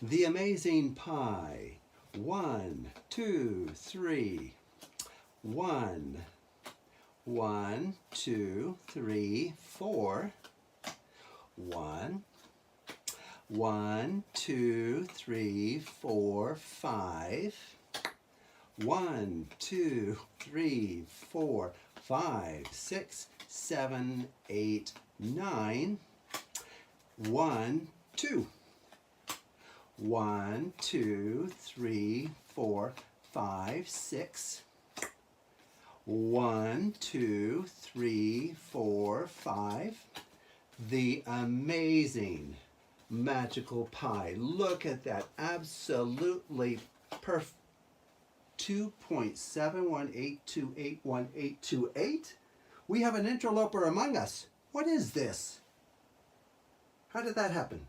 The amazing pi. 1, 2, 3. 1, 1, 2, 3, 4. 1, 1, 2, 3, 4, 5. 1, 2, 3, 4, 5, 6, 7, 8, 9. 1, 2. 1, 2, 3, 4, 5, 6. 1, 2, 3, 4, 5. The amazing magical pi. Look at that. Absolutely perfect. 2.718281828. We have an interloper among us. What is this? How did that happen?